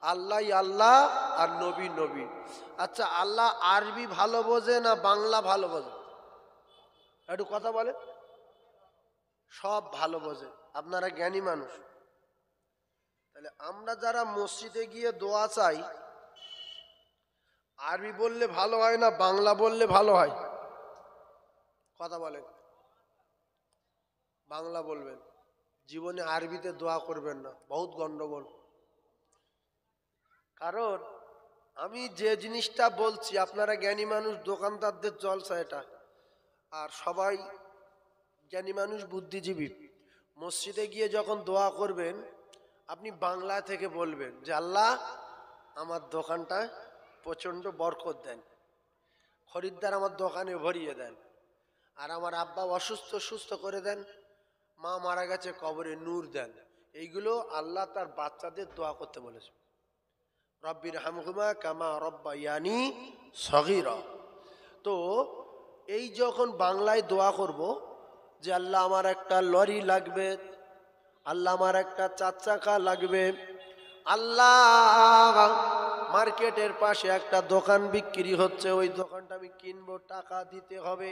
আল্লাহ আল্লাহ আর নবী নবী। আচ্ছা, আল্লাহ আরবি ভালো বোঝে না বাংলা ভালো বোঝে? একটু কথা বলে। সব ভালো বোঝে, আপনারা জ্ঞানী মানুষ। তাহলে আমরা যারা মসজিদে গিয়ে দোয়া চাই, আরবি বললে ভালো হয় না বাংলা বললে ভালো হয়? কথা বলেন। বাংলা বলবেন, জীবনে আরবিতে দোয়া করবেন না, বহুত গন্ডগোল। কারণ আমি যে জিনিসটা বলছি, আপনারা জ্ঞানী মানুষ, দোকানদারদের জলসা এটা। আর সবাই জ্ঞানী মানুষ, বুদ্ধিজীবী। মসজিদে গিয়ে যখন দোয়া করবেন, আপনি বাংলা থেকে বলবেন যে আল্লাহ আমার দোকানটায় প্রচণ্ড বরকত দেন, খরিদ্দার আমার দোকানে ভরিয়ে দেন, আর আমার আব্বা অসুস্থ সুস্থ করে দেন, মা মারা গেছে কবরে নূর দেন। এইগুলো আল্লাহ তার বাচ্চাদের দোয়া করতে বলেছে। রব্বির হামহুমা কামা রব্বায়ানি সগীরা। তো এই যখন বাংলায় দোয়া করব যে আল্লাহ আমার একটা লরি লাগবে, আল্লাহ আমার একটা চার চাকা লাগবে, আল্লাহ মার্কেটের পাশে একটা দোকান বিক্রি হচ্ছে, ওই দোকানটা আমি কিনবো, টাকা দিতে হবে।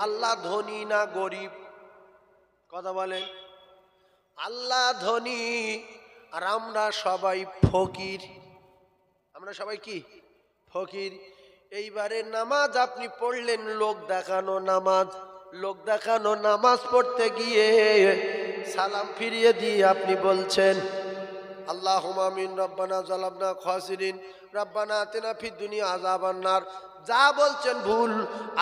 আল্লাহ ধনী না গরিব? কথা বলেন। আল্লাহ ধনী আর আমরা সবাই ফকির। আমরা সবাই কি ফকির। এইবারে নামাজ আপনি পড়লেন, লোক দেখানো নামাজ। লোক দেখানো নামাজ পড়তে গিয়ে সালাম ফিরিয়ে দিয়ে আপনি বলছেন আল্লাহুম্মা আমিন, রব্বানা যালামনা খাসিরিন, রব্বানা আতিনা ফিদ দুনিয়া আযাবান নার। যা বলছেন ভুল।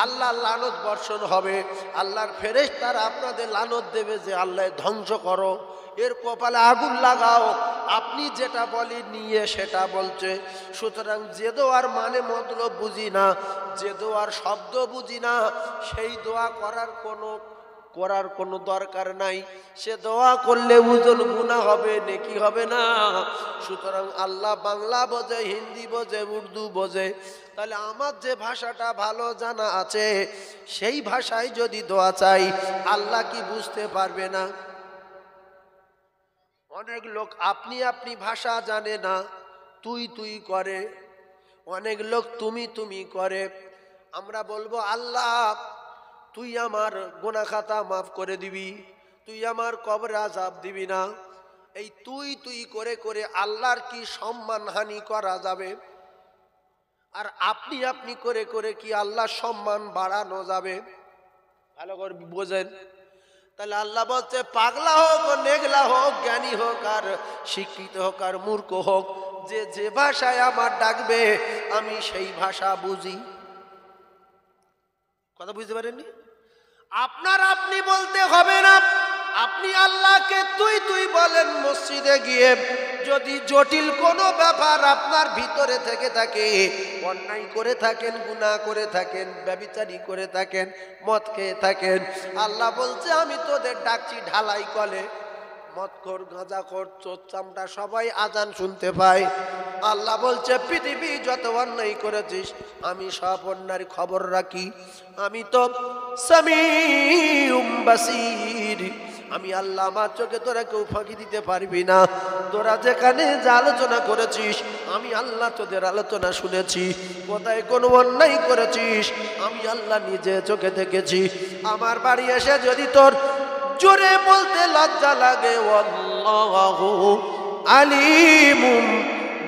আল্লাহ লানত বর্ষণ হবে, আল্লাহর ফেরেশতারা আপনাদের লানত দেবে যে আল্লাহ ধ্বংস করো, এর কপালে আগুন লাগাও। আপনি যেটা বলি নিয়ে সেটা বলছে। সুতরাং যে দোয়ার মানে মতলব বুঝি না, যে দোয়ার শব্দ বুঝি না, সেই দোয়া করার কোনো দরকার নাই। সে দোয়া করলে ওজন গুনাহ হবে, নেকি হবে না। সুতরাং আল্লাহ বাংলা বোঝে, হিন্দি বোঝে, উর্দু বোঝে। তাহলে আমার যে ভাষাটা ভালো জানা আছে, সেই ভাষায় যদি দোয়া চাই, আল্লাহ কি বুঝতে পারবে না? অনেক লোক আপনি আপনি ভাষা জানে না, তুই তুই করে। অনেক লোক তুমি তুমি করে। আমরা বলবো আল্লাহ তুই আমার গুনাহ খাতা মাফ করে দিবি, তুই আমার কবরে আযাব দিবি না। এই তুই তুই করে করে আল্লাহর কি সম্মান হানি করা যাবে? আর আপনি আপনি করে করে কি আল্লাহর সম্মান বাড়ানো যাবে? ভালো করে বোঝেন। তাহলে আল্লাহ বলছে পাগলা হোক, নেগলা হোক, জ্ঞানী হোক আর শিক্ষিত হোক আর মূর্খ হোক, যে যে ভাষায় আমার ডাকবে আমি সেই ভাষা বুঝি। কথা বুঝতে পারেননি? আপনার আপনি বলতে হবে না। আপনি আল্লাহকে তুই তুই বলেন মসজিদে গিয়ে। যদি জটিল কোনো ব্যাপার আপনার ভিতরে থেকে থাকে, অন্যায় করে থাকেন, গুনাহ করে থাকেন, ব্যভিচারী করে থাকেন, মদ খেয়ে থাকেন, আল্লাহ বলছে আমি তোদের ডাকছি ঢালাই কলে। মদখোর, গাঁজাখোর, চোর চামড়া সবাই আজান শুনতে পায়। আল্লাহ বলছে পৃথিবী যত অন্যায় করেছিস আমি সব অন্যায়ের খবর রাখি। আমি তো সামিউম বাসির। আমি আল্লাহ, আমার চোখে তোরা কেউ ফাঁকি দিতে পারবি না। তোরা যেখানে যা আলোচনা করেছিস আমি আল্লাহ তোদের আলোচনা শুনেছি। কোথায় কোনো অন্যায় করেছিস আমি আল্লাহ নিজে চোখে দেখেছি। আমার বাড়ি এসে যদি তোর জোরে বলতে লজ্জা লাগে, আল্লাহু আলিমুম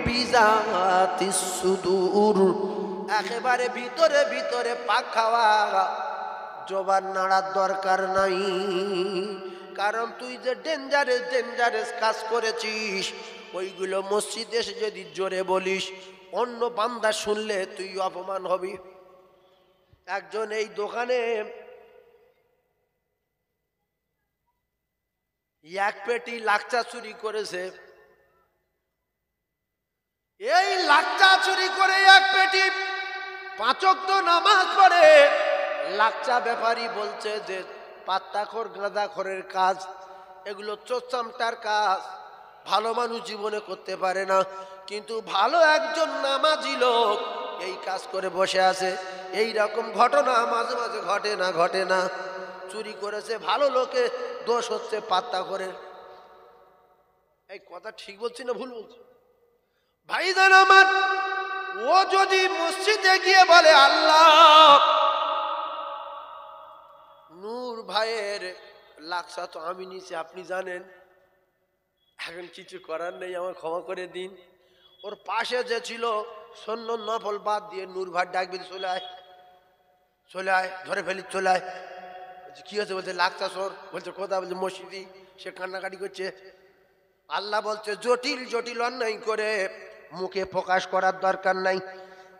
বিজাতিস সুদূর, একেবারে ভিতরে ভিতরে পাক খাওয়া, জবান নাড়ার দরকার নাই। কারণ তুই যে ডেঞ্জারাস কাজ করেছিস, ওইগুলো মসজিদে এসে যদি জোরে বলিস, অন্য বান্দা শুনলে তুই অপমান হবি। একজন এই দোকানে এক পেটি লাকচা চুরি করেছে। এই লাকচা চুরি করে এক পেটি 5 ওয়াক্ত নামাজ পড়ে। লাকচা ব্যাপারী বলছে যে পাত্তাখোর গাঁজাখোরের কাজ, এগুলো চোরচামটার কাজ, ভালো মানুষ জীবনে করতে পারে না। কিন্তু ভালো একজন নামাজি লোক এই কাজ করে বসে আছে। এই রকম ঘটনা মাঝে মাঝে ঘটে না? চুরি করেছে ভালো লোকে, দোষ হচ্ছে পাত্তাখোরের। এই কথা ঠিক বলছি না ভুল বলছি? ভাইজান আমার, ও যদি মসজিদে গিয়ে বলে আল্লাহ, নূর ভাইয়ের লাকসা তো আমি নিচে, আপনি জানেন, এখন কিছু করার নেই, আমার ক্ষমা করে দিন। ওর পাশে যে ছিল সন্ন্য নফল বাদ দিয়ে নূর ভাই ডাকবে, চলে আয় চলে আয়, ধরে ফেলি চলে আয়। বলছে কি হয়েছে? বলছে লাকসা সর। বলছে কোথায়? বলছে মসজিদি। সে কান্নাকাটি করছে। আল্লাহ বলছে জটিল জটিল অন্যায় করে মুখে প্রকাশ করার দরকার নাই,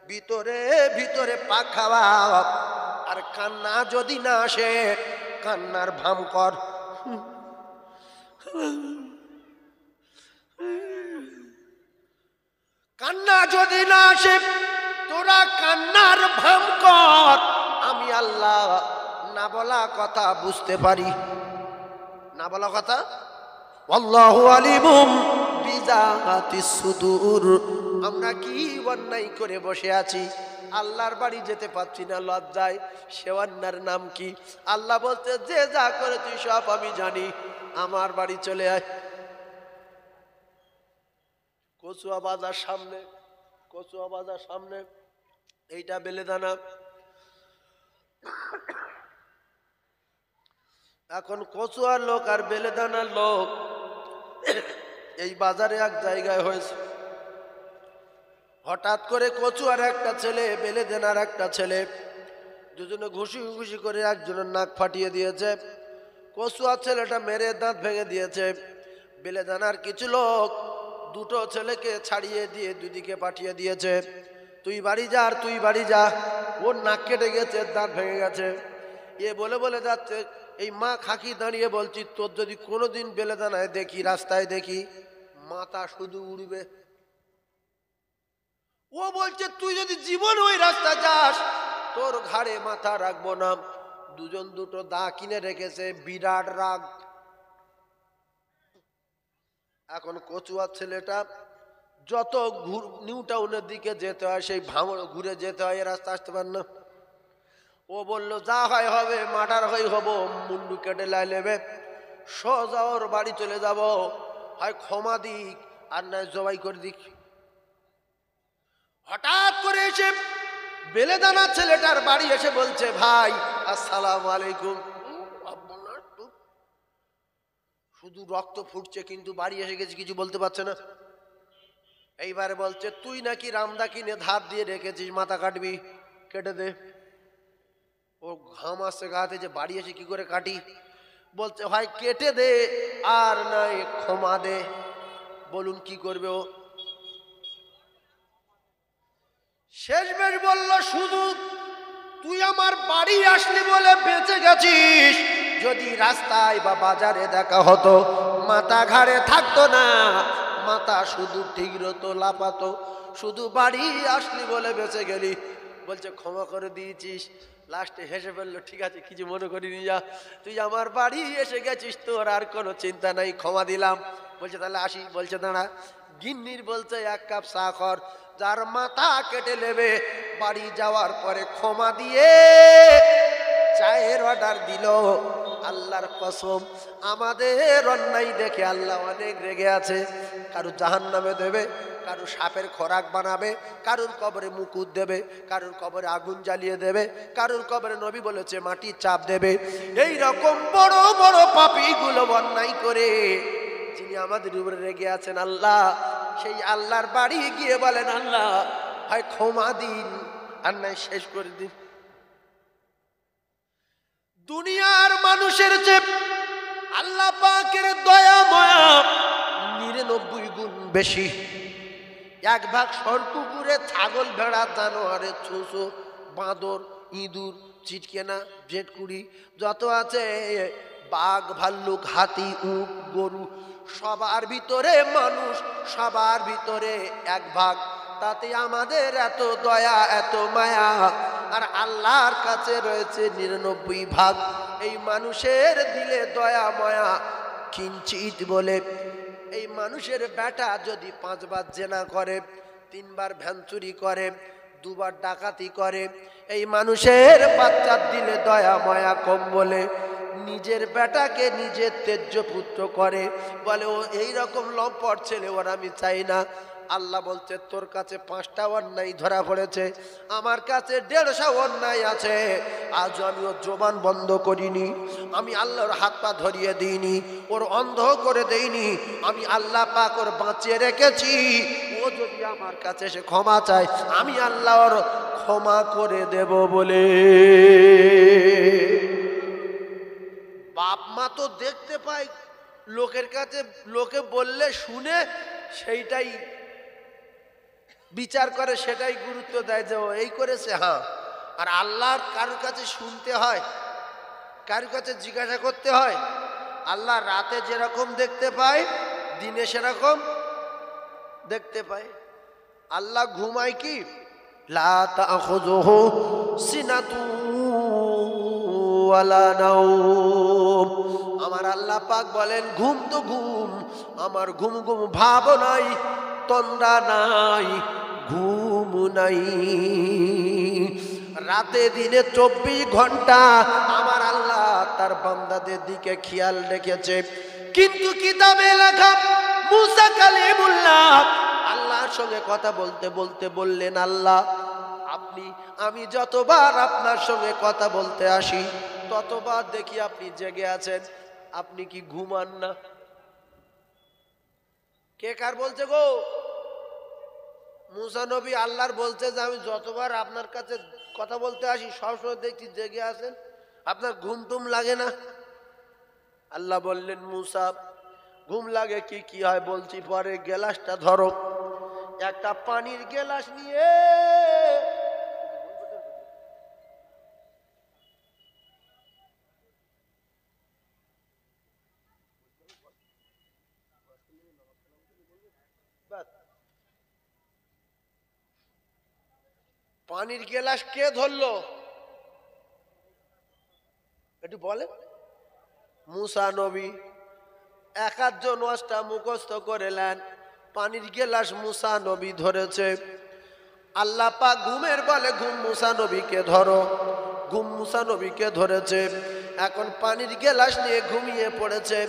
ভিতরে ভিতরে পাক খাওয়া। আর কান্না যদি না আসে, কান্নার ভাম কর। কান্না যদি না আসে, তোরা কান্নার ভাম কর। আমি আল্লাহ না বলা কথা বুঝতে পারি, না বলা কথা। আল্লাহু আলিমুম বিযাতিস সুদূর। আমরা কি অন্যায় করে বসে আছি, আল্লাহর বাড়ি যেতে পারছি না লজ্জায়। সে অন্যার নাম কি? আল্লাহ বলতে যে যা করে তুই সব আমি জানি, আমার বাড়ি চলে আয়। কচুয়া বাজার সামনে, কচুয়া বাজার সামনে, এইটা বেলেদানা। এখন কচুয়ার লোক আর বেলেদানার লোক এই বাজারে এক জায়গায় হয়েছে। হঠাৎ করে কচুয়ার একটা ছেলে, বেলেদানার একটা ছেলে, দুজনে ঘুষি ঘুষি করে একজনের নাক ফাটিয়ে দিয়েছে। কচুয়ার ছেলেটা মেরে দাঁত ভেঙে দিয়েছে। বেলেদানার কিছু লোক দুটো ছেলেকে ছাড়িয়ে দিয়ে দুদিকে পাঠিয়ে দিয়েছে, তুই বাড়ি যা আর তুই বাড়ি যা। ওর নাক কেটে গেছে, দাঁত ভেঙে গেছে। এ বলে বলে যাচ্ছে। এই মা খাকি দাঁড়িয়ে বলছি, তোর যদি কোনোদিন বেলেদানায় দেখি, রাস্তায় দেখি, মাথা শুধু উড়বে। ও বলছে তুই যদি জীবন ওই রাস্তা যাস, তোর ঘাড়ে মাথা রাখবো না। দুজন দুটো দা কিনে রেখেছে, বিরাট রাগ। এখন কচুয়ার ছেলেটা যত নিউ টাউনের দিকে যেতে হয়, সেই ভাঙড় ঘুরে যেতে হয়, এ রাস্তা আসতে পার না। ও বললো যা হয় হবে, মার্ডার হয়ে হবো, মুন্ডু কেটে লাই নেবে, সোজা ওর বাড়ি চলে যাব, হয় ক্ষমা দিক আর নয় জবাই করে দিক। হঠাৎ করে এসে বেলেদানা ছেলেটার বাড়ি এসে বলছে, ভাই আসসালামু আলাইকুম। শুধু রক্ত ফুটছে, কিন্তু বাড়ি এসে গেছে, কিছু বলতে পারছে না। এইবারে বলছে তুই নাকি রামদা কিনে ধার দিয়ে রেখেছিস, মাথা কাটবি, কেটে দে। ও ঘাম আসছে গাতে, যে বাড়ি এসে কি করে কাটি। বলছে ভাই কেটে দে আর নয় ক্ষমা দে। বলুন কি করবে ও? শেষমেশ বলল শুধু তুই আমার বাড়ি আসলি বলে বেঁচে গেছিস, যদি রাস্তায় বা বাজারে দেখা হতো, মাথা ঘাড়ে থাকতো না, মাথা শুধু ঠিকরতো লাপাতো। শুধু বাড়ি আসলি বলে বেঁচে গেলি। বলছে ক্ষমা করে দিয়েছিস। লাস্টে হেসে ফেললো, ঠিক আছে কিছু মনে করিনি, যা, তুই আমার বাড়ি এসে গেছিস, তোর আর কোনো চিন্তা নাই, ক্ষমা দিলাম। বলছে তাহলে আসি। বলছে দাঁড়া। গিন্নির বলছে এক কাপ চা কর, যার মাথা কেটে নেবে, বাড়ি যাওয়ার পরে ক্ষমা দিয়ে চায়ের অর্ডার দিল। আল্লাহর কসম, আমাদের অন্যায় দেখে আল্লাহ অনেক রেগে আছে। কারো জাহান্নামে দেবে, কারো সাপের খোরাক বানাবে, কারুর কবরে মুকুট দেবে, কারুর কবরে আগুন জ্বালিয়ে দেবে, কারুর কবরে নবী বলেছে মাটির চাপ দেবে। এই রকম বড় বড় পাপীগুলো অন্যায় করে যিনি আমাদের উপরে রেগে আছেন আল্লাহ, সেই আল্লাহর বাড়ি গিয়ে বলেন আল্লাহ হয় ক্ষমা দিন আর নাই শেষ করে দিন। দুনিয়ার মানুষের চেয়ে আল্লাহ পাকের দয়া মায়া 99 গুণ বেশি। এক ভাগ সরকুকুরে, ছাগল, ভেড়া, জানোয়ারের, ছুঁচো, বাঁদর, ইঁদুর, চিটকেনা, জেটকুড়ি যত আছে, বাঘ, ভাল্লুক, হাতি, উট, গরু, সবার ভিতরে মানুষ, সবার ভিতরে এক ভাগ। তাতে আমাদের এত দয়া, এত মায়া। আর আল্লাহর কাছে রয়েছে 99 ভাগ। এই মানুষের দিলে দয়া মায়া কিঞ্চিত বলে। এই মানুষের বেটা যদি 5 বার জেনা করে, 3 বার ভ্যানচুরি করে, 2 বার ডাকাতি করে, এই মানুষের বাচ্চার দিলে দয়া মায়া কম বলে। নিজের বেটাকে নিজের তেজ্য পুত্র করে, বলে ও এইরকম লম্পট ছেলে, ওর আমি চাই না। আল্লাহ বলছে তোর কাছে 5টা অন্যায় ধরা পড়েছে, আমার কাছে 150 অন্যায় আছে। আজও আমি ওর জবান বন্ধ করিনি, আমি আল্লাহর হাত পা ধরিয়ে দিইনি, ওর অন্ধ করে দেইনি, আমি আল্লাহ পাক ওর বাঁচিয়ে রেখেছি। ও যদি আমার কাছে এসে ক্ষমা চায়, আমি আল্লাহ ওর ক্ষমা করে দেব বলে। বাপ মা তো দেখতে পায়, লোকের কাছে লোকে বললে শুনে সেইটাই বিচার করে, সেটাই গুরুত্ব দেয় যে ও এই করেছে। হ্যাঁ, আর আল্লাহর কারোর কাছে শুনতে হয়, কারোর কাছে জিজ্ঞাসা করতে হয়। আল্লাহ রাতে যেরকম দেখতে পায়, দিনে সেরকম দেখতে পায়। আল্লাহ ঘুমায় কি? লা তাখুযুহু সিনাতু ওয়ালা নাওম। আমার আল্লাহ পাক বলেন ঘুম তো ঘুম, আমার ঘুম ঘুম ভাব নাই, তন্দ্রা নাই, ঘুম নাই। রাতে দিনে 24 ঘন্টা আমার আল্লাহ তার বান্দাদের দিকে খেয়াল রেখেছে। কিন্তু কিতাবে লেখা মুসা কালিমুল্লাহ আল্লাহর সঙ্গে কথা বলতে বলতে বললেন, আল্লাহ আপনি, আমি যতবার আপনার সঙ্গে কথা বলতে আসি ততবার দেখি আপনি জেগে আছেন, আপনি কি ঘুমান না? কে কার বলছে গো? মুসা নবী আল্লাহর বলছে যে আমি যতবার আপনার কাছে কথা বলতে আসি সবসময় দেখছি জেগে আছেন, আপনার ঘুম টুম লাগে না? আল্লাহ বললেন, মুসা ঘুম লাগে কি কি হয় বলছি পরে, গেলাসটা ধরো। একটা পানির গেলাস নিয়ে পানির গেলাস কে ধরলো একটু বলে? মুসা নবী। একজন ওয়াজটা মুখস্থ করেলেন, পানির গেলাস মুসা নবী ধরেছে। আল্লাহ পাক ঘুমের বলে ঘুম মুসা নবীকে ধরো, ঘুম মুসা নবীকে ধরেছে। এখন পানির গেলাস নিয়ে ঘুমিয়ে পড়েছে,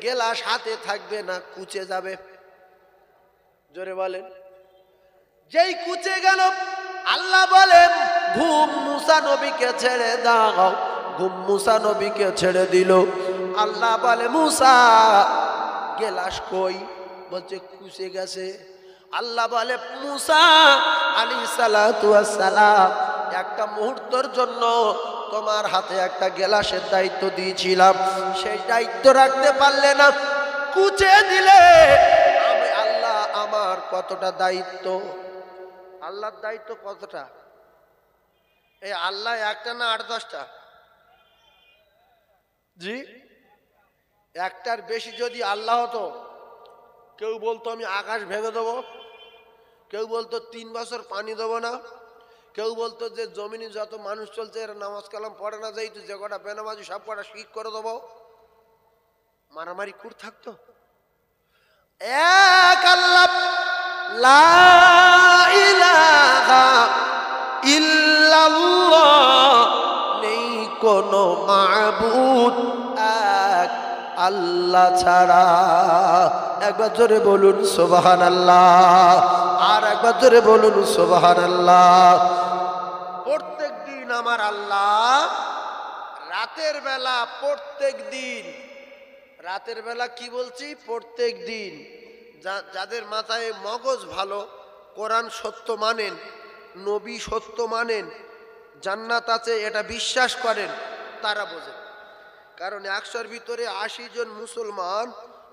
গেলাস হাতে থাকবে না, কুচে যাবে। জোরে বলেন। যেই কুচে গেল আল্লাহ বলেন ঘুম মুসা নবীকে ছেড়ে দাও, ঘুম মুসা নবীকে ছেড়ে দিল। আল্লাহ বলে মুসা গেলাস কই? বলছে কুচে গেছে। আল্লাহ বলে মুসা আলাইহিস সালাতু ওয়াস সালাম, একটা মুহূর্তের জন্য তোমার হাতে একটা গেলাসের দায়িত্ব দিয়েছিলাম, সেই দায়িত্ব রাখতে পারলে না, কুচে দিলে। আমি আল্লাহ আমার কতটা দায়িত্ব, আল্লাহর দায়িত্ব কতটা? এই আল্লাহ একটা না 8-10টা? জি, একটার বেশি যদি আল্লাহ হতো, কেউ বলতো আমি আকাশ ভেঙে দেবো, কেউ বলতো 3 বছর পানি দেবো না, কেউ বলতো যে জমিনে যত মানুষ চলছে এরা নামাজ কালাম পড়ে না, যেহেতু যে কটা বেনামাজি সব কটা শিখ করে দেবো, মারামারি কুর থাকতো। এক আল্লাহ, লা ইলাহা ইল্লাল্লাহ, নেই কোনো মাবুদ এক আল্লাহ ছাড়া। একবার জোরে বলুন সুবহানাল্লাহ, আর একবার জোরে বলুন সুবহানাল্লাহ। প্রত্যেক দিন আমার আল্লাহ রাতের বেলা, প্রত্যেক দিন রাতের বেলা, কি বলছি প্রত্যেক দিন, যাদের মাথায় মগজ ভালো, কোরআন সত্য মানেন, নবী সত্য মানেন, জান্নাত আছে এটা বিশ্বাস করেন, তারা বোঝেন। কারণ 100-র ভিতরে 80 জন মুসলমান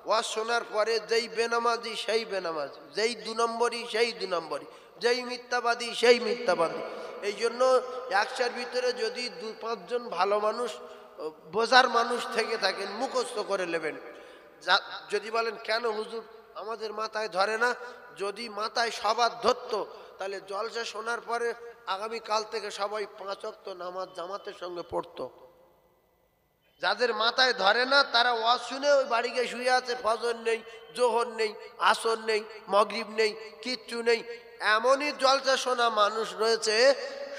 ওয়াজ শোনার পরে যেই বেনামাজি সেই বেনামাজি, যেই 2 নম্বরই সেই 2 নম্বরই, যেই মিথ্যাবাদী সেই মিথ্যাবাদী। এই জন্য 100-র ভিতরে যদি 2-5 জন ভালো মানুষ, বোঝার মানুষ থেকে থাকেন, মুখস্থ করে নেবেন। যদি বলেন কেন হুজুর আমাদের মাথায় ধরে না, যদি মাথায় সবার ধরতো তাহলে জলসা শোনার পরে আগামী কাল থেকে সবাই 5 ওয়াক্ত নামাজ জামাতের সঙ্গে পড়তো। যাদের মাথায় ধরে না তারা ওয়াজ শুনে ওই বাড়ি গিয়ে শুয়ে আছে, ফজর নেই, জোহর নেই, আসর নেই, মাগরিব নেই, কিচ্ছু নেই। এমনই জলসা শোনা মানুষ রয়েছে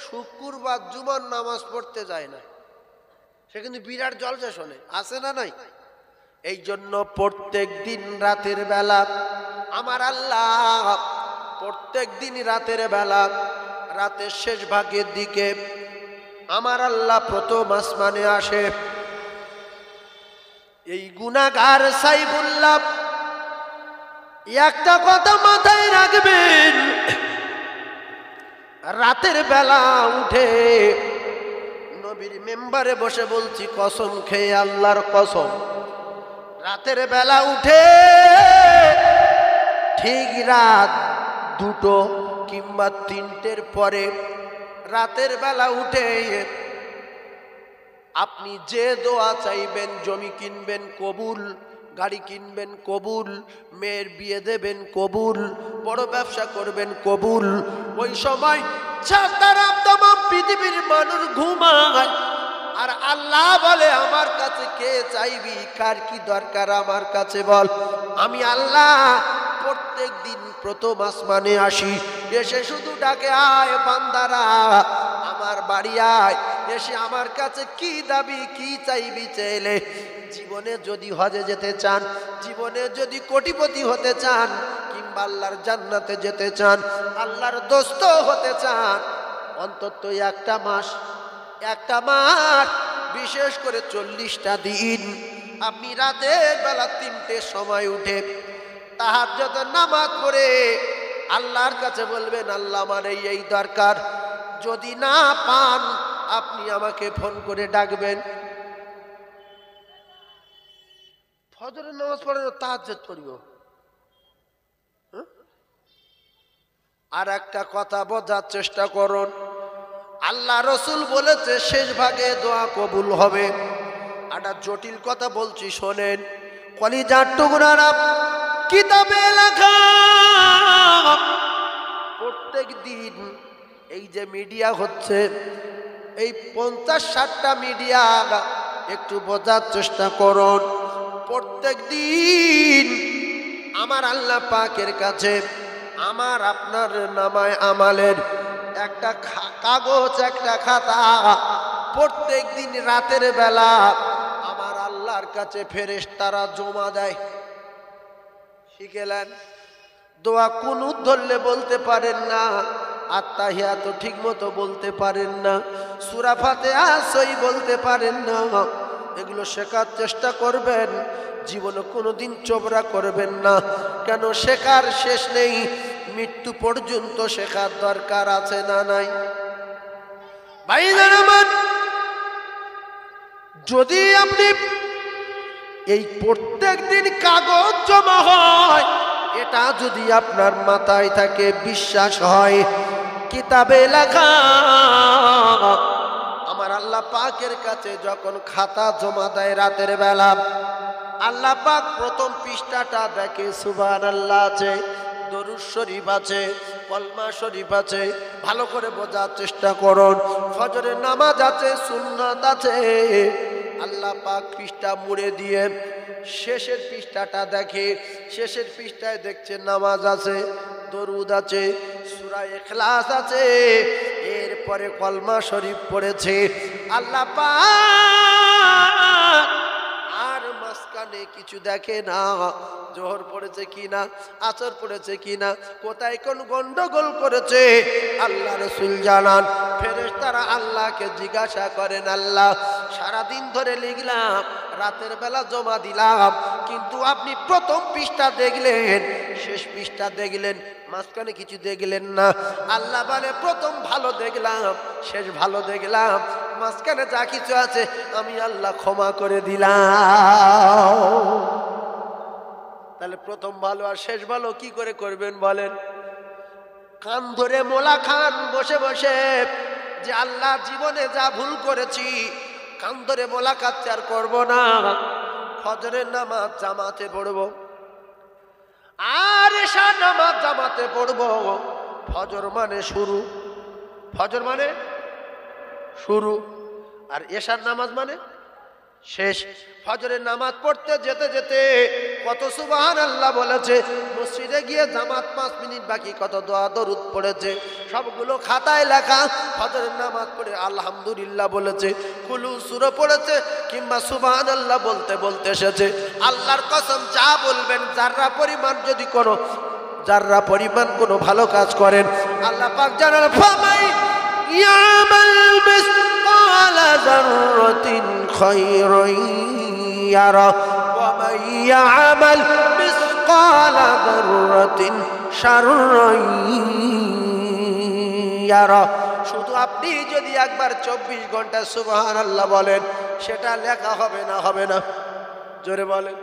শুক্রবার জুমার নামাজ পড়তে যায় না, সে কিন্তু বিরাট জলসা শোনে, আছে না নাই? এই জন্য প্রত্যেক দিন রাতের বেলা আমার আল্লাহ প্রত্যেক দিন রাতের বেলা, রাতের শেষ ভাগের দিকে আমার আল্লাহ প্রথম আসমানে আসে। এই গুনাহগার সাইফুল্লাহ একটা কথা মাথায় রাখবেন, রাতের বেলা উঠে নবীর মেম্বারে বসে বলছি কসম খেয়ে আল্লাহর কসম, রাতের বেলা উঠে ঠিক রাত 2টো কিংবা 3টের পরে রাতের বেলা উঠে আপনি যে দোয়া চাইবেন, জমি কিনবেন কবুল, গাড়ি কিনবেন কবুল, মেয়ের বিয়ে দেবেন কবুল, বড় ব্যবসা করবেন কবুল, ওই সময় সারা তমাম পৃথিবীর মানুষ ঘুমায় আর আল্লাহ বলে আমার কাছে কে চাইবি, কার কি দরকার আমার কাছে বল। আমি আল্লাহ প্রত্যেক দিন প্রথম আসমানে আসি, এসে শুধু ডাকে আয় বান্দারা আমার বাড়ি আয়, এসে আমার কাছে কি দাবি কি চাইবি চাইলে। জীবনে যদি হজে যেতে চান, জীবনে যদি কোটিপতি হতে চান, কিংবা আল্লাহর জান্নাতে যেতে চান, আল্লাহর দোস্ত হতে চান, অন্তত একটা মাস বিশেষ করে 40টা দিন আপনি রাতের বেলা 3টের সময় উঠে তাহাজ্জুদের নামাজ পড়ে আল্লাহর কাছে বলবেন আল্লাহ আমার এই দরকার, যদি না পান আপনি আমাকে ফোন করে ডাকবেন। ফজরের নামাজ পড়ে তাহাজ্জুদ পড়ব। আর একটা কথা বোঝার চেষ্টা করুন, আল্লাহ রসুল বলেছে শেষ ভাগে দোয়া কবুল হবে। একটা জটিল কথা বলছি শোনেন, কলিজার টুকরারা কিতাবে লেখা প্রত্যেক দিন এই যে মিডিয়া হচ্ছে, এই 50-60টা মিডিয়া একটু বোঝার চেষ্টা করুন। প্রত্যেক দিন আমার আল্লাহ পাকের কাছে আমার আপনার নামায় আমালের একটা কাগজ, একটা খাতা প্রত্যেক দিন রাতের বেলা আমার আল্লাহর কাছে ফেরেশতারা জমা দেয়। শিখেলেন? দোয়া কুনুত ধরলে বলতে পারেন না, আত্তাহিয়াত ঠিক মতো বলতে পারেন না, সূরা ফাতিহা সই বলতে পারেন না, এগুলো শেখার চেষ্টা করবেন। জীবনে কোনোদিন চোবরা করবেন না, কেন শেখার শেষ নেই, মৃত্যু পর্যন্ত শেখার দরকার আছে না নাই? ভাইজান আমার, যদি আপনি এই প্রত্যেক দিন কাগজ জমা হয়, এটা যদি আপনার মাথায় থাকে, বিশ্বাস হয়, কিতাবে লেখা আমার আল্লাহ পাকের কাছে যখন খাতা জমা দেয় রাতের বেলা, আল্লাহ পাক প্রথম পৃষ্ঠাটা দেখে সুবহানাল্লাহ আছে, দরুদ শরীফ আছে, কলমা শরীফ আছে, ভালো করে বোঝার চেষ্টা করুন, ফজরের নামাজ আছে, সুন্নাত আছে। আল্লাহ পাক পৃষ্ঠা মুড়ে দিয়ে শেষের পৃষ্ঠাটা দেখে, শেষের পৃষ্ঠায় দেখছে নামাজ আছে, দরুদ আছে, সূরা ইখলাস আছে, এরপরে কলমা শরীফ পড়েছে। আল্লাহ পাক আর মাঝখানে কিছু দেখে না, জোহর পড়েছে কিনা, আসর পড়েছে কিনা, কোথায় কোন গন্ডগোল করেছে আল্লাহ রাসূল জানান। ফেরেশতারা আল্লাহকে জিজ্ঞাসা করেন, আল্লাহ সারাদিন ধরে লিখলাম, রাতের বেলা জমা দিলাম, কিন্তু আপনি প্রথম পৃষ্ঠা দেখলেন, শেষ পৃষ্ঠা দেখলেন, মাঝখানে কিছু দেখলেন না। আল্লাহ বলে প্রথম ভালো দেখলাম, শেষ ভালো দেখলাম, মাঝখানে যা কিছু আছে আমি আল্লাহ ক্ষমা করে দিলাম। তাহলে প্রথম ভালো আর শেষ ভালো কি করে করবেন বলেন? কান ধরে মোলা খান বসে বসে যে আল্লাহ জীবনে যা ভুল করেছি, কান ধরে মোলা খাচ্ছে আর করবো না। ফজরের নামাজ জামাতে পড়বো, আর এশার নামাজ জামাতে পড়বো। ফজর মানে শুরু, ফজর মানে শুরু, আর এশার নামাজ মানে শেষ। ফজরের নামাজ পড়তে যেতে যেতে কত সুবহানাল্লাহ বলেছে, মসজিদে গিয়ে জামাত 5 মিনিট বাকি কত দোয়া দরুদ পড়েছে, সবগুলো খাতায় লেখা। ফজরের নামাজ পড়ে আলহামদুলিল্লাহ বলেছে, কুলু সূরা পড়েছে, কিংবা সুবহানাল্লাহ বলতে বলতে এসেছে। আল্লাহর কসম, যা বলবেন জাররা পরিমাণ যদি কোনো যারা পরিমাণ কোনো ভালো কাজ করেন, আল্লাহ পাক জানান ফামাই ইয়ামাল মিসকালা যাররাতিন খায়রান ইয়ারা ওয়া মান ইয়ামাল মিসকালা যাররাতিন শাররান ইয়ারা। শুধু আপনি যদি একবার 24 ঘন্টা সুবহানাল্লাহ বলেন, সেটা লেখা হবে না? হবে না? জোরে বলেন।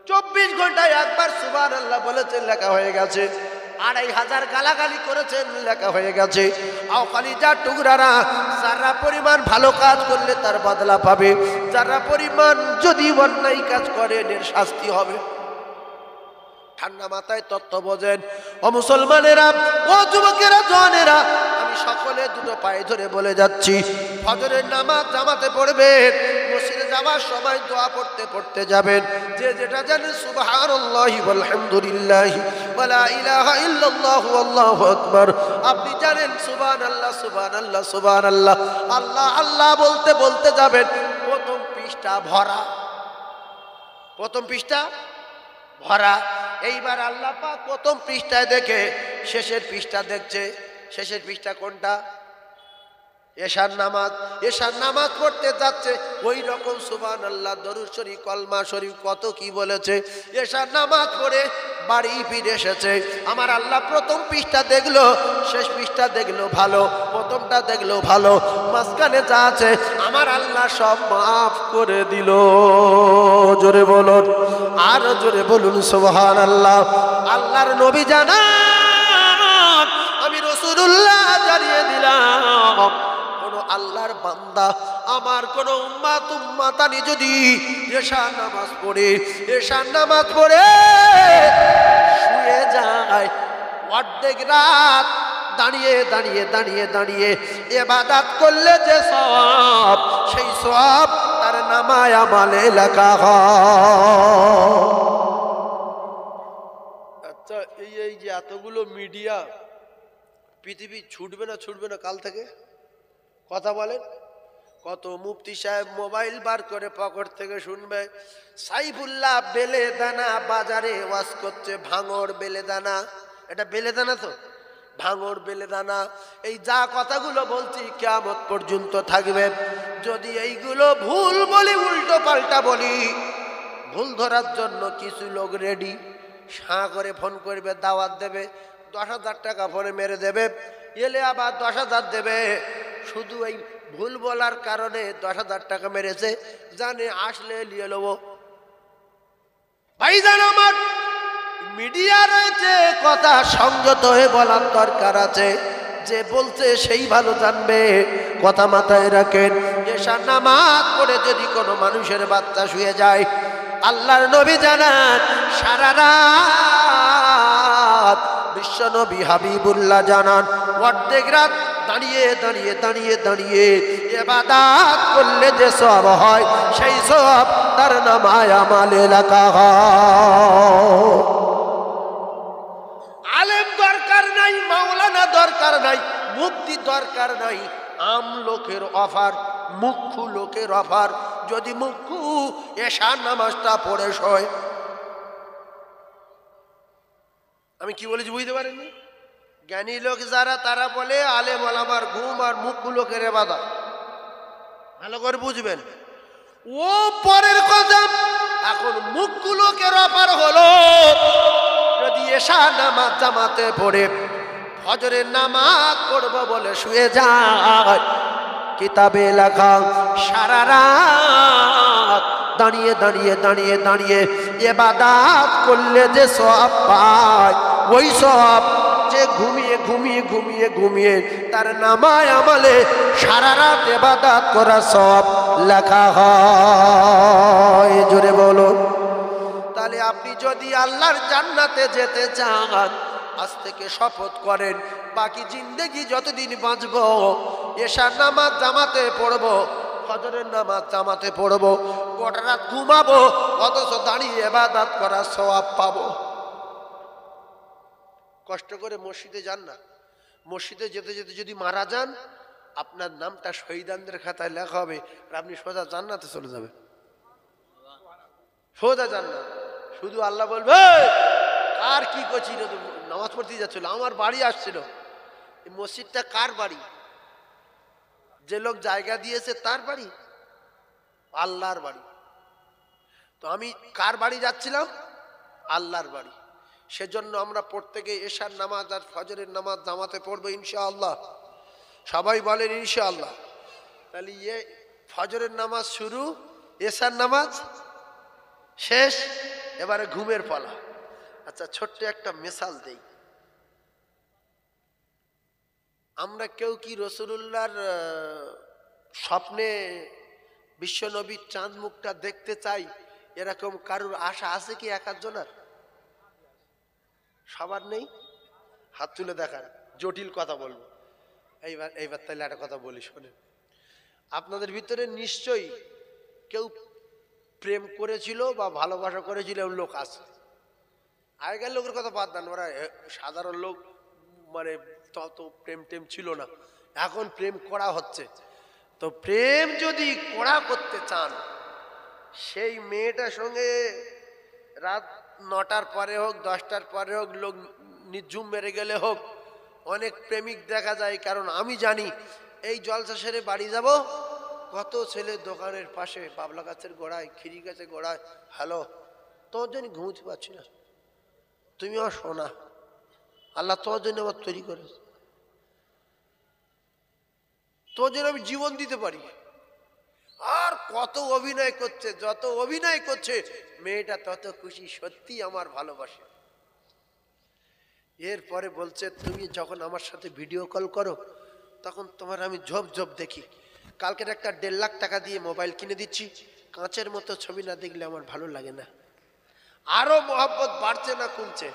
24 ঘন্টায় একবার সুবহানাল্লাহ বলেছেন, লেখা হয়ে গেছে। 2500 গালাগালি করেছেন, লেখা হয়ে গেছে। কলিজার টুকরারা, যারা পরিমাণ ভালো কাজ করলে তার বদলা পাবে, যারা পরিমাণ যদি অন্যায় কাজ করেন এর শাস্তি হবে। ঠান্ডা মাথায় তত্ত্ব বোঝেন ও মুসলমানেরা, ও যুবকেরা, জওয়ানেরা, আমি সকলে দুটো পায়ে ধরে বলে যাচ্ছি, ফজরের নামাজ জামাতে পড়বেন। মসজিদে যাওয়ার সময় দোয়া পড়তে পড়তে যাবেন। যে যেটা জানেন সুবহানাল্লাহি ওয়ালহামদুলিল্লাহি ওয়া লা ইলাহা ইল্লাল্লাহু আল্লাহু আকবার। আপনি জানেন সুবহানাল্লাহ সুবহানাল্লাহ সুবহানাল্লাহ, আল্লাহ আল্লাহ বলতে বলতে যাবেন। প্রথম পৃষ্ঠা ভরা, প্রথম পৃষ্ঠা ভরা। এইবার আল্লাহ পাক প্রথম পৃষ্ঠায় দেখে শেষের পৃষ্ঠা দেখছে। শেষের পৃষ্ঠা কোনটা? এশার নামাজ। এশার নামাজ পড়তে যাচ্ছে, ওই রকম সুবহানাল্লাহ, দরুদ শরীফ, কলমা শরীফ, কত কি বলেছে। এশার নামাজ পড়ে বাড়ি ফিরে এসেছে। আমার আল্লাহ প্রথম পৃষ্ঠা দেখলো, শেষ পৃষ্ঠা দেখলো ভালো, প্রথমটা দেখলো ভালো, মাঝখানে যা আছে আমার আল্লাহ সব মাফ করে দিল। জোরে বলুন, আর জোরে বলুন সুবহানাল্লাহ। আল্লাহর নবী জানান, আমি রাসূলুল্লাহ জানিয়ে দিলাম, কোন আল্লাহর বান্দা, আমার কোন উম্মাতানি যদি এশার নামাজ পড়ে, এশার নামাজ পড়ে শুয়ে যায়, অর্ধেক রাত দাঁড়িয়ে দাঁড়িয়ে দাঁড়িয়ে দাঁড়িয়ে ইবাদত করলে যে সওয়াব, সেই সওয়াব তার নামায় আমলে লেখা হয়। আচ্ছা, এই যে এতগুলো মিডিয়া, পৃথিবী ছুটবে না? ছুটবে না কাল থেকে? কথা বলেন। কত মুফতি সাহেব মোবাইল বার করে পকেট থেকে শুনবে, সাইফুল্লাহ বেলেদানা বাজারে ওয়াজ করছে, ভাঙড় বেলেদানা। এটা বেলেদানা তো, ভাঙড় বেলেদানা। এই যা কথাগুলো বলছি কিয়ামত পর্যন্ত থাকবে। যদি এইগুলো ভুল বলি, উল্টো পাল্টা বলি, ভুল ধরার জন্য কিছু লোক রেডি, সাঁ করে ফোন করবে, দাওয়াত দেবে, 10,000 টাকা ফোনে মেরে দেবে, এলে আবার 10,000 দেবে। শুধু এই ভুল বলার কারণে 10,000 টাকা মেরেছে, জানে আসলে নিয়ে নেব। ভাইজান আমার, মিডিয়া রয়েছে, কথা সংযত হয়ে বলার দরকার আছে। যে বলছে সেই ভালো জানবে, কথা মাথায় রাখেন। এশার নামাজ পড়ে যদি কোনো মানুষের বাচ্চা শুয়ে যায়, আল্লাহর নবী জানান সারা রাত, বিশ্ব নবী হাবিবুল্লাহ জানান অর্ধেক রাত দাঁড়িয়ে দাঁড়িয়ে দাঁড়িয়ে দাঁড়িয়ে ইবাদত করলে যে সওয়াব হয়, সেই সওয়াব তার নামায় আমলে লেখা হয়। আলেম দরকার নাই, মাওলানা দরকার নাই, মুফতি দরকার নাই, আম লোকের অফার, মুখ্য লোকের অফার। যদি মুখ্য এশার নামাজটা পড়ে শোয়, আমি কি বলেছি বুঝতে পারেননি? জ্ঞানী লোক যারা, তারা বলে আলেম ওলামার ঘুম আর মুখ্য লোকের ইবাদত। ভালো করে বুঝবেন, ও পরের কথা। এখন মুখ্য লোকের অফার হলো, যদি এশার নামাজ জামাতে পড়ে ফজরের নামাজ পড়ব বলে শুয়ে যায়, কিতাবে লেখা সারা রাত দাঁড়িয়ে দাঁড়িয়ে দাঁড়িয়ে দাঁড়িয়ে ইবাদত করলে যে সওয়াব পায়, ওই সওয়াব যে ঘুমিয়ে ঘুমিয়ে ঘুমিয়ে ঘুমিয়ে তার নামায় আমলে সারা রাত ইবাদত করার সওয়াব লেখা হয়। জোরে বলো। তাহলে আপনি যদি আল্লাহর জান্নাতে যেতে চান, আজ থেকে শপথ করেন, বাকি জিন্দেগি যতদিন বাঁচব এশার নামাজ জামাতে পড়বো, ফজরের নামাজ জামাতে পড়বো, গোটা রাত ঘুমাবো, অথচ দাঁড়িয়ে ইবাদত করার সওয়াব পাবো। কষ্ট করে মসজিদে যান না, মসজিদে যেতে যেতে যদি মারা যান, আপনার নামটা শহীদানদের খাতায় লেখা হবে, আর আপনি সোজা জান্নাতে চলে যাবেন, সোজা জান্নাত। শুধু আল্লাহ বলবে আর কি করছিল, নামাজ পড়তে যাচ্ছিল, আমার বাড়ি আসছিল। এই মসজিদটা কার বাড়ি? যে লোক জায়গা দিয়েছে তার বাড়ি? আল্লাহর বাড়ি। তো আমি কার বাড়ি যাচ্ছিলাম? আল্লাহর বাড়ি। সেজন্য আমরা প্রত্যেকে এশার নামাজ আর ফজরের নামাজ জামাতে পড়বো ইনশাআল্লাহ। সবাই বলেন ইনশাআল্লাহ। তাহলে ফজরের নামাজ শুরু, এশার নামাজ শেষ, এবারে ঘুমের পালা। আচ্ছা, ছোট্ট একটা মিসাল দেই। আমরা কেউ কি রাসূলুল্লাহর স্বপ্নে বিশ্বনবীর চাঁদ মুখটা দেখতে চাই? এরকম কারুর আশা আছে কি এক আধজনের? সবার নেই? হাত তুলে দেখান। জটিল কথা বলবো এইবার তাহলে একটা কথা বলি শোনেন। আপনাদের ভিতরে নিশ্চয়ই কেউ প্রেম করেছিল বা ভালোবাসা করেছিল এমন লোক আছে। আগেকার লোকের কথা বাদ দেন, ওরা সাধারণ লোক, মানে তত প্রেম টেম ছিল না। এখন প্রেম করা হচ্ছে। তো প্রেম যদি করা করতে চান, সেই মেয়েটার সঙ্গে রাত 9টার পরে হোক 10টার পরে হোক, লোক নিঝুম মেরে গেলে হোক, অনেক প্রেমিক দেখা যায়। কারণ আমি জানি, এই জলসা সেরে বাড়ি যাব, কত ছেলে দোকানের পাশে বাবলা গাছের গোড়ায়, খিরি গাছের গোড়ায়, হ্যালো, তোর জন্য ঘুমোতে পারছি না, তুমি আমার শোনা, আল্লাহ তোর জন্য আমার তৈরি করেছে, তোর জন্য আমি জীবন দিতে পারি। আর কত অভিনয় করছে, যত অভিনয় করছে মেয়েটা তত খুশি, সত্যি আমার ভালোবাসে। এরপরে বলছে, তুমি যখন আমার সাথে ভিডিও কল করো তখন তোমার আমি ঝোপ ঝোপ দেখি। কালকের একটা 1.5 লাখ টাকা দিয়ে মোবাইল কিনে দিচ্ছি, কাঁচের মতো ছবি না দেখলে আমার ভালো লাগে না। আরো মহব্বত বাড়ছে না কমছে?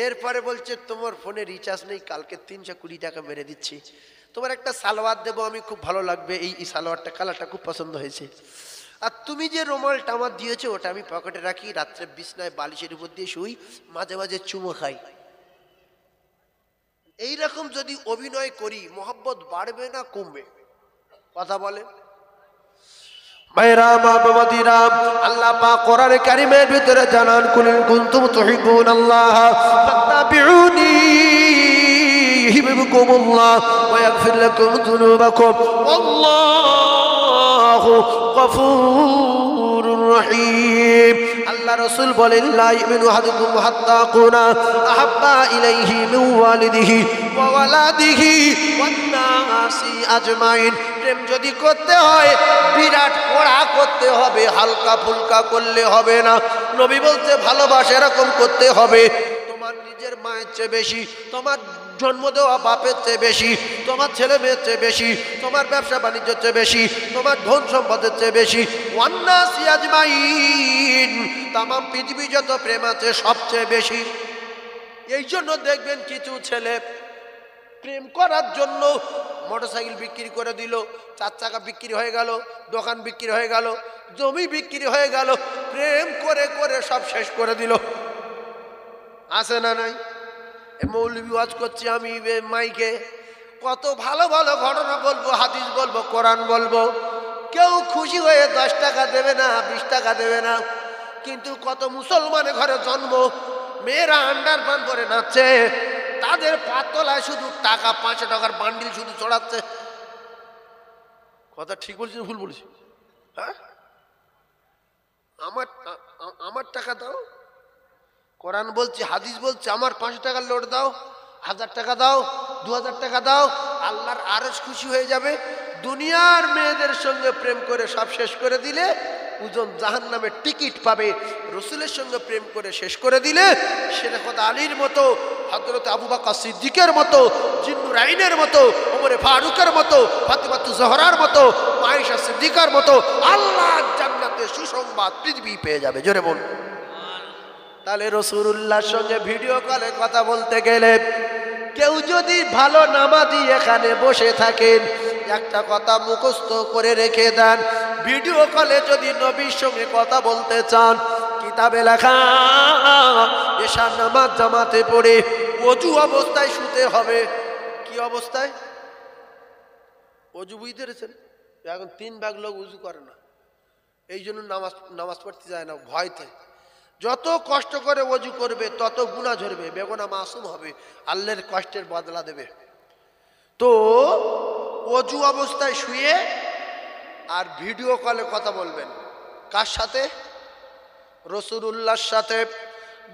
এরপরে বলছে, তোমার ফোনে রিচার্জ নেই, কালকে 320 টাকা মেরে দিচ্ছি, তোমার একটা সালোয়ার দেবো, আমি খুব ভালো লাগবে, এই সালোয়ারটা কালারটা খুব পছন্দ হয়েছে। আর তুমি যে রুমালটা আমার দিয়েছো ওটা আমি পকেটে রাখি, রাত্রে বিছনায় বালিশের উপর দিয়ে শুই, মাঝে মাঝে চুমো খাই। এইরকম যদি অভিনয় করি, মহব্বত বাড়বে না কমবে? কথা বলে। আল্লাহ পাক কোরআনে কারীমের ভিতরে জানান, কুল ইন কুনতুম তুহিব্বুনাল্লাহ ফাত্তাবিউনি ইউহিব্বুকুমুল্লাহ ওয়া ইয়াগফির লাকুম যুনুবাকুম ওয়াল্লাহু গফুরুর রহিম। আল্লাহ রাসূল বলেন, লা ইউমিনু আহাদুকুম হাত্তা কুনা আহাব্বা ইলাইহি মিন ওয়ালিদিহি ওয়া ওয়ালাদিহি ওয়ান নাসি আজমাইন। প্রেম যদি করতে হয় বিরাট কড়া করতে হবে, হালকা ফুলকা করলে হবে না। নবী বলতে ভালোবাসা এরকম করতে হবে, তোমার নিজের মায়ের চেয়ে বেশি, তোমার জন্ম দেওয়া বাপের চেয়ে বেশি, তোমার ছেলে মেয়ের চেয়ে বেশি, তোমার ব্যবসা বাণিজ্যের চেয়ে বেশি, তোমার ধন সম্পদের চেয়ে বেশি, ওয়ান নাসি আজমাইন, তামাম পৃথিবী যত প্রেম আছে সবচেয়ে বেশি। এই জন্য দেখবেন কিছু ছেলে প্রেম করার জন্য মোটরসাইকেল বিক্রি করে দিল, 4 চাকা বিক্রি হয়ে গেল, দোকান বিক্রি হয়ে গেল, জমি বিক্রি হয়ে গেল, প্রেম করে করে সব শেষ করে দিল। আছে না নাই? মৌলবি ওয়াজ করছি আমি মাইকে, কত ভালো ভালো ঘটনা বলবো, হাদিস বলবো, কোরআন বলবো, কেউ খুশি হয়ে 10 টাকা দেবে না, 20 টাকা দেবে না। কিন্তু কত মুসলমানের ঘরে জন্ম, মেয়েরা আন্ডারপ্যান্ট পরে নাচছে, তাদের পাতলায় শুধু টাকা 500 টাকার বান্ডিল শুধু চড়াচ্ছে। কথা ঠিক বলছি ভুল বলছি? হ্যাঁ, আমার টাকা দাও, কোরআন বলছি, হাদিস বলছি, আমার 500 টাকার লোড দাও, 1000 টাকা দাও, 2000 টাকা দাও, আল্লাহর আরশ খুশি হয়ে যাবে। দুনিয়ার মেয়েদের সঙ্গে প্রেম করে সব শেষ করে দিলে উজন জাহান্নামের টিকিট পাবে। রসুলের সঙ্গে প্রেম করে শেষ করে দিলে শেরেখত আলীর মতো, হযরত আবু বকর সিদ্দিকের মতো, জিন্নুর আইনের মতো, ওমরে ফারুকের মতো, ফাতিমাতুজ জোহরার মতো, আয়েশা সিদ্দিকার মতো আল্লাহ জান্নাতে সুসংবাদ পৃথিবী পেয়ে যাবে। জোরে বল। তাহলে রাসূলুল্লাহর সঙ্গে ভিডিও কলে কথা বলতে গেলে কেউ যদি ভালো নামাজি এখানে বসে থাকেন, একটা কথা মুখস্থ করে রেখে দেন, ভিডিও কলে যদি নবীর সঙ্গে কথা বলতে চান, কিতাবে লেখা এশার নামাজ জামাতে পড়ে ওযু অবস্থায় শুতে হবে। কি অবস্থায়? ওযু বুঝতে পেরেছেন? এখন 3 ভাগ লোক ওযু করে না, এই জন্য নামাজ পড়তে যায় না ভয়তে। যত কষ্ট করে ওযু করবে তত গুনাহ ঝরবে, বেগুনাহ মাসুম হবে, আল্লাহর কষ্টের বদলা দেবে। তো ওযু অবস্থায় শুয়ে আর ভিডিও কলে কথা বলবেন কার সাথে? রাসূলুল্লাহর সাথে।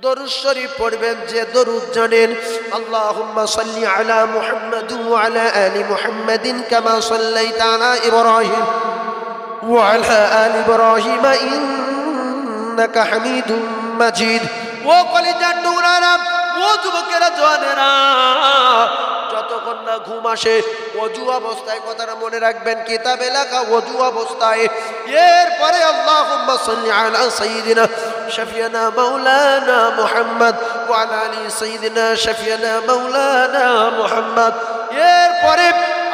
দরুদ শরীফ পড়বেন, যে দরুদ জানেন, আল্লাহুম্মা সাল্লি আলা মুহাম্মাদ ওয়া আলা আলি মুহাম্মাদিন কামা সাল্লাইতা আলা ইব্রাহিম ওয়া আলা আলি ইব্রাহিম ইন্নাকা হামিদুম মাজিদ। ও কলিজার টুকরারা, ও যুবকেরা, জওয়ানেরা, যতক্ষণ না ঘুম আসে ওযু অবস্থায় কথাটা মনে রাখবেন, কিতাবে লেখা ওযু অবস্থায়। এরপরে আল্লাহুম্মা সাল্লি আলা সাইয়্যিদিনা শাফিয়ানা মাওলানা মুহাম্মদ ওয়া আলা আলি সাইয়্যিদিনা শাফিয়ানা মাওলানা মুহাম্মদ। এরপরে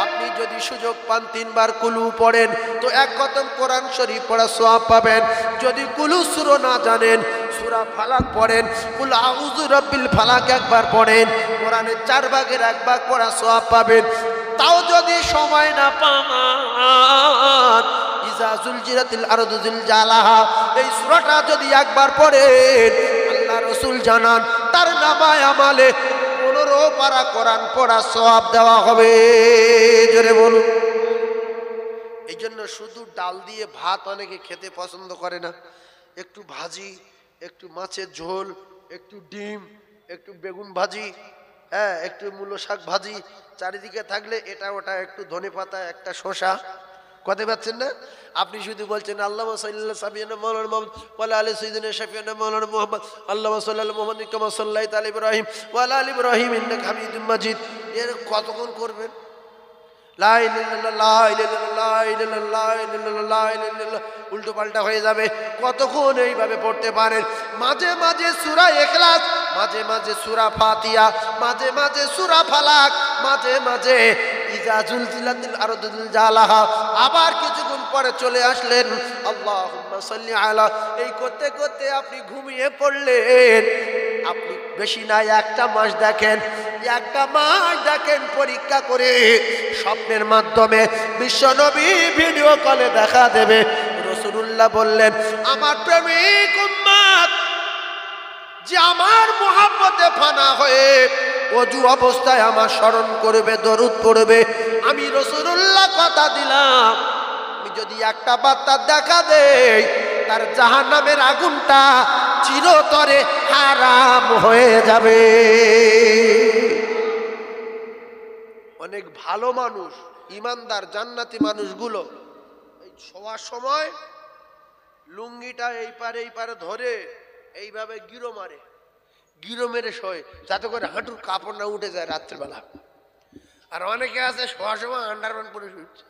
আপনি যদি সুযোগ পান 3 বার কুলু পড়েন তো 1 খতম কোরআন শরীফ পড়া সওয়াব পাবেন। যদি কুলু সূরা না জানেন, সূরা ফালাক পড়েন, কুল আউযু রাব্বিল ফালাক একবার পড়েন, কোরআনের 4 ভাগের 1 ভাগ পড়া সওয়াব পাবেন। তাও যদি সময় না পান, ইজা জুলজিলাতিল আরদু জিলজালাহা এই সূরাটা যদি একবার পড়েন, আল্লাহ রাসূল জানান তার নামায় আমালে 15 পারা কোরআন পড়া সওয়াব দেওয়া হবে। জোরে বলুন। এই জন্য শুধু ডাল দিয়ে ভাত অনেকে খেতে পছন্দ করে না, একটু ভাজি, একটু মাছের ঝোল, একটু ডিম, একটু বেগুন ভাজি, হ্যাঁ, একটু মূলো শাক ভাজি চারিদিকে থাকলে এটা ওটা, একটু ধনেপাতা, একটা শসা, কথা পাচ্ছেন না? আপনি শুধু বলছেন আল্লাহুম্মা সাল্লি আলা সাবিয়িনা মাওলানা মুহাম্মদ ওয়া আলা আলি সাইয়্যিদিনা শাফিয়ানা মাওলানা মুহাম্মদ, আল্লাহুম্মা সাল্লি আলা মুহাম্মাদিন কামা সাল্লাইতা আলা ইব্রাহিম ওয়া আলা আলি ইব্রাহিম ইন্নাকা হামিদুম মাজিদ। এর কতক্ষণ করবেন? লা ইলাহা ইল্লাল্লাহ, লা ইলাহা ইল্লাল্লাহ, লা ইলাহা ইল্লাল্লাহ, লা ইলাহা ইল্লাল্লাহ, লা ইলাহা ইল্লাল্লাহ, উল্টো পাল্টা হয়ে যাবে। কতক্ষণ এইভাবে পড়তে পারেন? মাঝে মাঝে সূরা ইখলাস, মাঝে মাঝে সূরা ফাতিহা, মাঝে মাঝে সূরা ফালাক, মাঝে মাঝে ইজা জুলজিলাতিল আরদু জিলজালাহা। আবার কিছুক্ষণ পরে চলে আসলেন আল্লাহুম্মা সাল্লি আলা। এই করতে করতে আপনি ঘুমিয়ে পড়লেন। আপনি বেশি না 1টা মাস দেখেন, 1টা মাস দেখেন পরীক্ষা করে, স্বপ্নের মাধ্যমে বিশ্বনবী ভিডিও কলে দেখা দেবে। রাসূলুল্লাহ বললেন, আমার প্রেমিক উম্মত যে আমার মুহাব্বতে ফানা হয়ে ওযু অবস্থায় আমার স্মরণ করবে, দরুদ পড়বে, আমি রাসূলুল্লাহ কথা দিলাম, আমি যদি একটা বার্তা দেখা দেই, তার জাহান্নামের আগুনটা চিরতরে হারাম হয়ে যাবে। অনেক ভালো মানুষ, ইমানদার জান্নাতি মানুষগুলো এই শোয়ার সময় লুঙ্গিটা এই পারে ধরে এইভাবে গিরো মারে, গিরো মেরে শোয়, যাতে করে হাঁটুর কাপড় না উঠে যায় রাত্রেবেলা। আর অনেকে আছে শোয়ার সময় আন্ডারপ্যান্ট পরে শুচ্ছে,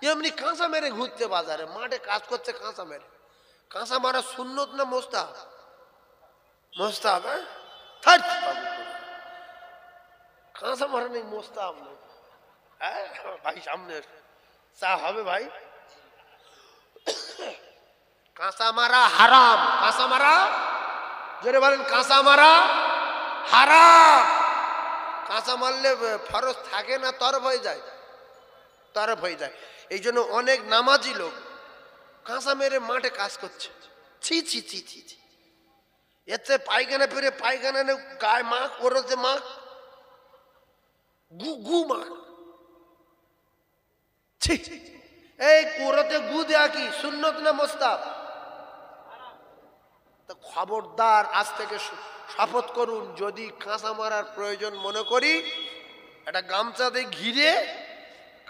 এমনি কাঁচা মেরে ঘুরতে, বাজারে মাঠে কাজ করছে কাঁচা মেরে। কাঁচা মারা সুন্নত না মোস্তাহাব? মোস্তাহাব। হ্যাঁ, কাঁচা মারা নেই, মোস্তাহাব নেই। হ্যাঁ ভাই, সামনে চা হবে ভাই। কাঁচা মারা হারাম, কাঁচা মারা, জোরে বলেন, কাঁচা মারা হারাম। কাঁচা মারলে ফরজ থাকে না, তরফ হয়ে যায়, তরফ হয়ে যায়। এই জন্য অনেক নামাজি লোক কাঁচা মেরে মাঠে কাজ করছে। ছি ছি ছি ছি ছি, এতে পায়খানা ফিরে পায়খানা গায়ে মাখ, ওরতে মাখ, গু গু মাখ। ছি, এই কোরতে গু দেয়া কি সুন্নত না মোস্তাহাব? খবরদার, আজ থেকে শপথ করুন, যদি কাঁচা মারার প্রয়োজন মনে করি, একটা গামছা দিয়ে ঘিরে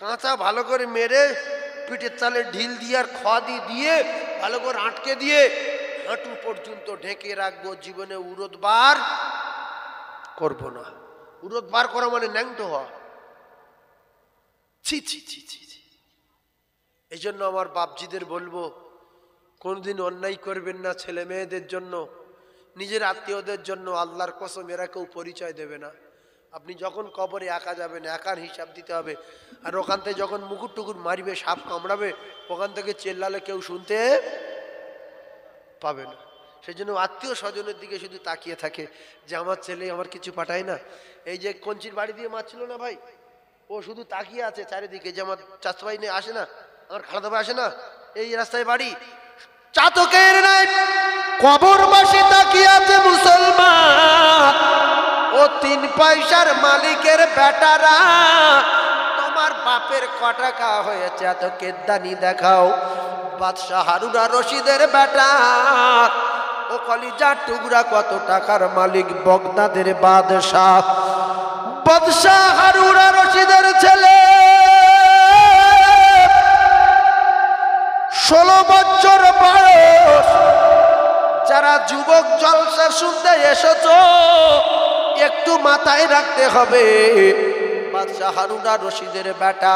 কাঁচা ভালো করে মেরে পিঠের চালে ঢিল দিয়ে আর খোয়াদি দিয়ে ভালো করে আটকে দিয়ে হাঁটু পর্যন্ত ঢেকে রাখবো। জীবনে উরদ বার করব না। উরদ বার করা মানে ন্যাংটো হওয়া। ছি ছি ছি ছি ছি। এই জন্য আমার বাপজিদের বলবো, কোনদিন অন্যায় করবেন না ছেলে মেয়েদের জন্য, নিজের আত্মীয়দের জন্য। আল্লাহর কসম, এরা কেউ পরিচয় দেবে না। আপনি যখন কবরে একা যাবেন, একার হিসাব দিতে হবে। আর ওখান থেকে যখন মুকুট টুকুর মারবে, সাপ কামড়াবে, ওখান থেকে চেল্লালে কেউ শুনতে পাবে না। সেই জন্য আত্মীয় স্বজনের দিকে শুধু তাকিয়ে থাকে যে আমার ছেলে আমার কিছু পাঠায় না। এই যে কঞ্চির বাড়ি দিয়ে মারছিল না ভাই, ও শুধু তাকিয়ে আছে চারিদিকে যে আমার চাচা ভাই নিয়ে আসে না, আমার খালাদা ভাই আসে না, এই রাস্তায় বাড়ি, চাতকের নাই কবরবাসী তাকিয়ে আছে মুসলমান, ও 3 পয়সার মালিকের বেটারা, তোমার বাপের ক টাকা হয়েছে এত কেদানি দেখাও। বাদশাহ হারুন আর রশিদের বেটা, ও কলিজার টুকরা কত টাকার মালিক? বগদাদের বাদশাহ, বাদশাহ হারুন আর রশিদের ছেলে 16 বছর বয়স। যারা যুবক জলসা শুনতে এসেছো একটু মাথায় রাখতে হবে, বাদশাহ হারুন আর রশিদের বেটা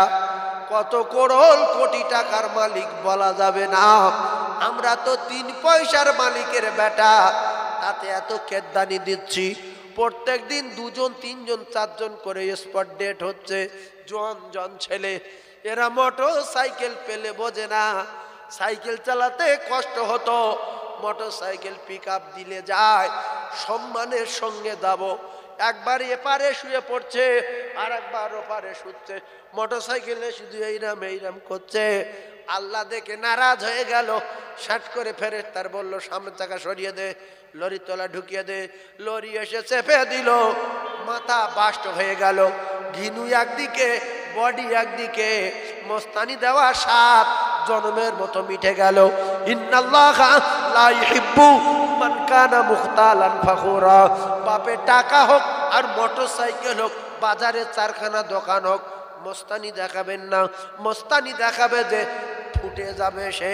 কত করোড় কোটি টাকার মালিক বলা যাবে না। আমরা তো 3 পয়সার মালিকের বেটা, তাতে এত কেদানি দিচ্ছি। প্রত্যেক দিন 2 জন 3 জন 4 জন করে স্পট ডেট হচ্ছে। জন ছেলে, এরা মোটর সাইকেল পেলে বোঝে না, সাইকেল চালাতে কষ্ট হতো, মোটর সাইকেল পিক আপ দিলে যায়, সম্মানের সঙ্গে যাব। একবার এপারে শুয়ে পড়ছে আর একবার ওপারে শুচ্ছে, মোটর সাইকেলে শুধু এইরাম করছে। আল্লাহ দেখে নারাজ হয়ে গেল, শাট করে ফেরেশতার বলল সামনের চাকা সরিয়ে দে, লরির তলা ঢুকিয়ে দে। লরি এসে চেপে দিল, মাথা বাস্ট হয়ে গেল, ঘিনু একদিকে বডি একদিকে, মস্তানি দেওয়া সাপ জন্মের মতো মিটে গেল। ইন্নাল্লাহা লা ইউহিব্বু মান কানা মুখতালান ফাখুরা। বাপে টাকা হোক আর মোটর সাইকেল হোক, বাজারে 4খানা দোকান হোক, মস্তানি দেখাবেন না। মস্তানি দেখাবে যে ফুটে যাবে সে।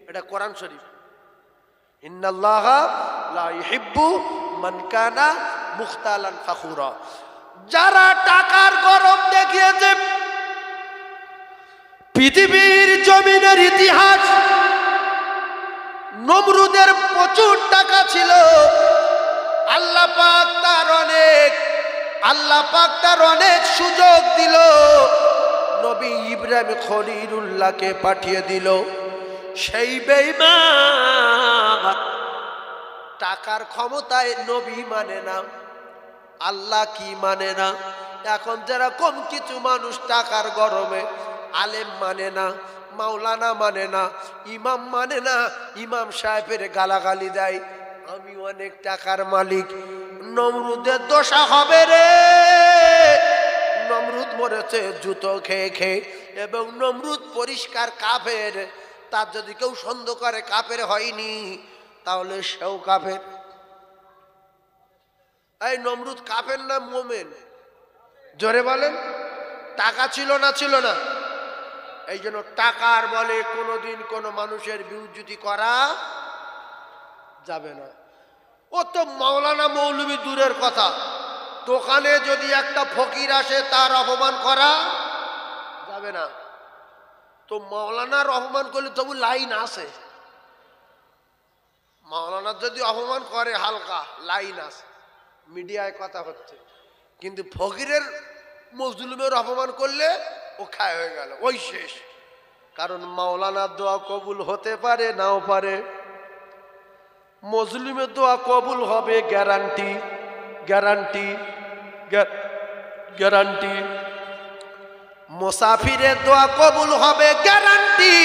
এটা কোরআন শরীফ। ইন্নাল্লাহা লা ইউহিব্বু মান কানা মুখতালান ফাখুরা। যারা টাকার গরম দেখিয়েছে, পৃথিবীর জমিনের ইতিহাস, নমরুদের প্রচুর টাকা ছিল, আল্লাহ পাক তার অনেক সুযোগ দিল। নবী ইব্রাহিম খলিলুল্লাহকে পাঠিয়ে দিল। সেই বেঈমান টাকার ক্ষমতায় নবী মানে না, আল্লাহ কি মানে না। এখন যেরকম কিছু মানুষ টাকার গরমে আলেম মানে না, মাওলানা মানে না, ইমাম মানে না, ইমাম সাহেবের গালাগালি দেয়, আমি অনেক টাকার মালিক। নমরুদের দশা হবে রে। নমরুদ মরেছে জুতো খেয়ে খেয়ে, এবং নমরুদ পরিষ্কার কাফের। তার যদি কেউ সন্দেহ করে কাফের হয়নি, তাহলে সেও কাফের। এই নমরুদ কাফের না মোমেন? জোরে বলেন। টাকা ছিল না? ছিল না। এই জন্য টাকার বলে কোনোদিন কোনো মানুষের বিউজ্জতি করা যাবে না। ও তো মাওলানা মৌলবি দূরের কথা, দোকানে যদি একটা ফকির আসে তার অপমান করা যাবে না। তো মাওলানার অপমান করলে তবু লাইন আছে। মাওলানার যদি অপমান করে হালকা, লাইন আছে, মিডিয়ায় কথা হচ্ছে। কিন্তু ফকিরের মজলুমের অপমান করলে ও খায় হয়ে গেল, ওই শেষ। কারণ মাওলানার দোয়া কবুল হতে পারে, নাও পারে। মজলুমের দোয়া কবুল হবে গ্যারান্টি, গ্যারান্টি, গ্যারান্টি। মুসাফিরের দোয়া কবুল হবে গ্যারান্টি।